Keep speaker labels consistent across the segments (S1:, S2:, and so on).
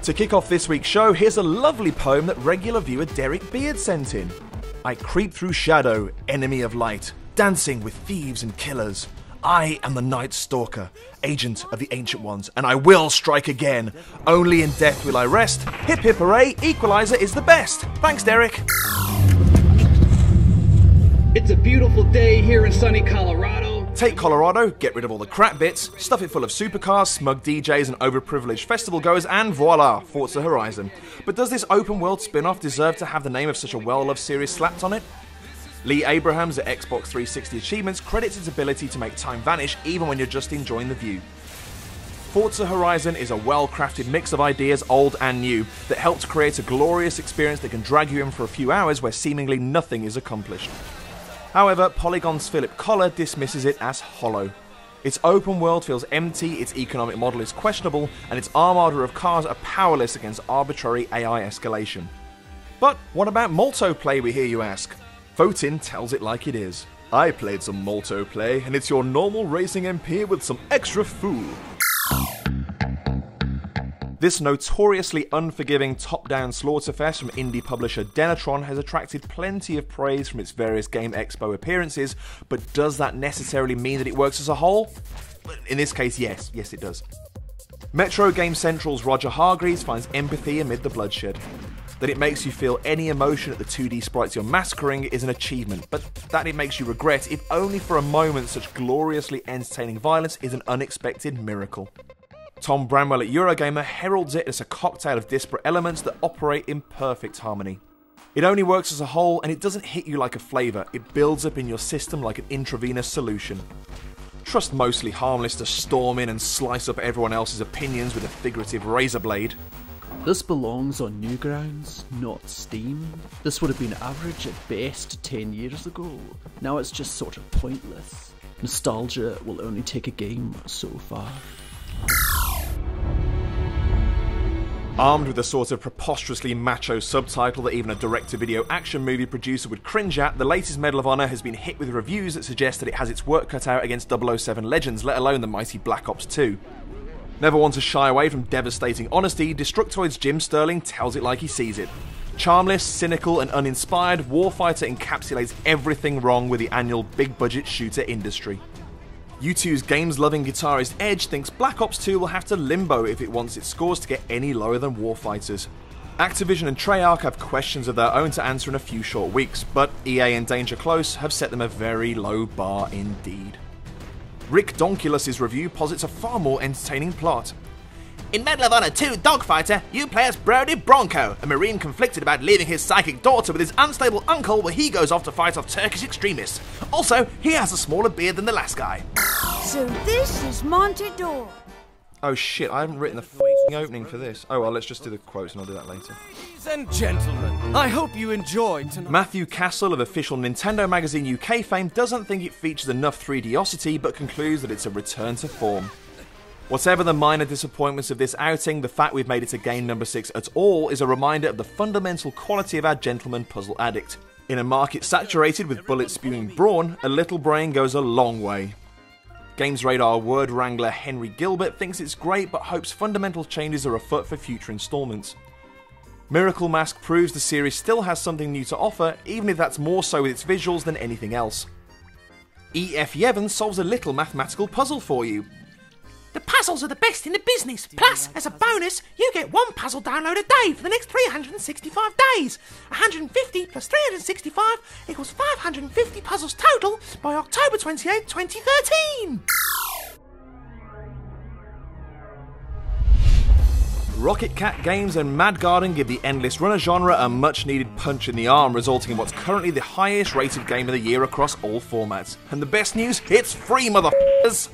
S1: To kick off this week's show, here's a lovely poem that regular viewer Derek Beard sent in. I creep through shadow, enemy of light, dancing with thieves and killers. I am the Night Stalker, agent of the Ancient Ones, and I will strike again. Only in death will I rest. Hip hip hooray, Equaliser is the best. Thanks, Derek.
S2: It's a beautiful day here in sunny Colorado.
S1: Take Colorado, get rid of all the crap bits, stuff it full of supercars, smug DJs and overprivileged festival goers, and voila, Forza Horizon. But does this open world spin-off deserve to have the name of such a well-loved series slapped on it? Lee Abrahams at Xbox 360 Achievements credits its ability to make time vanish even when you're just enjoying the view. Forza Horizon is a well-crafted mix of ideas, old and new, that help to create a glorious experience that can drag you in for a few hours where seemingly nothing is accomplished. However, Polygon's Philip Collar dismisses it as hollow. Its open world feels empty, its economic model is questionable, and its armada of cars are powerless against arbitrary AI escalation. But what about multiplay, we hear you ask? Votin tells it like it is. I played some multiplay, and it's your normal racing MP with some extra fool. This notoriously unforgiving top-down slaughterfest from indie publisher Denatron has attracted plenty of praise from its various Game Expo appearances, but does that necessarily mean that it works as a whole? In this case, yes it does. Metro Game Central's Roger Hargreaves finds empathy amid the bloodshed. That it makes you feel any emotion at the 2D sprites you're massacring is an achievement, but that it makes you regret, if only for a moment, such gloriously entertaining violence is an unexpected miracle. Tom Bramwell at Eurogamer heralds it as a cocktail of disparate elements that operate in perfect harmony. It only works as a whole, and it doesn't hit you like a flavour, it builds up in your system like an intravenous solution. Trust mostly harmless to storm in and slice up everyone else's opinions with a figurative razor blade.
S3: This belongs on Newgrounds, not Steam. This would have been average at best 10 years ago. Now it's just sort of pointless. Nostalgia will only take a game so far.
S1: Armed with a sort of preposterously macho subtitle that even a direct-to-video action movie producer would cringe at, the latest Medal of Honor has been hit with reviews that suggest that it has its work cut out against 007 Legends, let alone the mighty Black Ops 2. Never one to shy away from devastating honesty, Destructoid's Jim Sterling tells it like he sees it. Charmless, cynical and uninspired, Warfighter encapsulates everything wrong with the annual big-budget shooter industry. U2's games-loving guitarist Edge thinks Black Ops 2 will have to limbo if it wants its scores to get any lower than Warfighter's. Activision and Treyarch have questions of their own to answer in a few short weeks, but EA and Danger Close have set them a very low bar indeed. Rick Donkulus's review posits a far more entertaining plot.
S4: In Medal of Honor 2 Dogfighter, you play as Brody Bronco, a Marine conflicted about leaving his psychic daughter with his unstable uncle while he goes off to fight off Turkish extremists. Also, he has a smaller beard than the last guy.
S5: So this is Montador.
S1: Oh shit, I haven't written the f***ing opening for this. Oh well, let's just do the quotes and I'll do that later.
S6: Ladies and gentlemen, I hope you enjoyed tonight.
S1: Matthew Castle of official Nintendo Magazine UK fame doesn't think it features enough 3Dosity, but concludes that it's a return to form. Whatever the minor disappointments of this outing, the fact we've made it to game number 6 at all is a reminder of the fundamental quality of our gentleman puzzle addict. In a market saturated with bullet-spewing brawn, a little brain goes a long way. Games Radar word wrangler Henry Gilbert thinks it's great but hopes fundamental changes are afoot for future installments. Miracle Mask proves the series still has something new to offer, even if that's more so with its visuals than anything else. E.F. Yevon solves a little mathematical puzzle for you.
S4: The puzzles are the best in the business. Plus, as a bonus, you get one puzzle download a day for the next 365 days. 150 plus 365 equals 550 puzzles total by October 28, 2013.
S1: Rocket Cat Games and Mad Garden give the Endless Runner genre a much-needed punch in the arm, resulting in what's currently the highest-rated game of the year across all formats. And the best news? It's free, motherfuckers!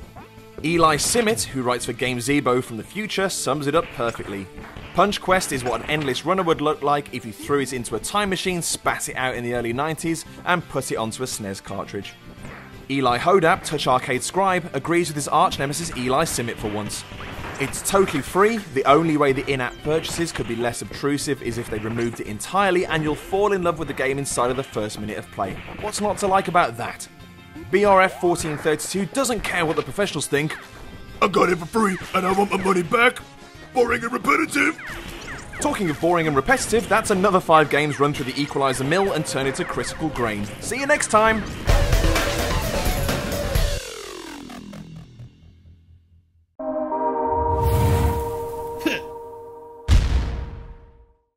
S1: Eli Simmet, who writes for Game Zebo from the future, sums it up perfectly. Punch Quest is what an Endless Runner would look like if you threw it into a time machine, spat it out in the early 90s, and put it onto a SNES cartridge. Eli Hodap, Touch Arcade Scribe, agrees with his arch-nemesis Eli Simmet for once. It's totally free, the only way the in-app purchases could be less obtrusive is if they removed it entirely, and you'll fall in love with the game inside of the first minute of play. What's not to like about that? BRF 1432 doesn't care what the professionals think.
S7: I got it for free and I want my money back. Boring and repetitive.
S1: Talking of boring and repetitive, that's another 5 games run through the Equaliser mill and turn it to critical grain. See you next time!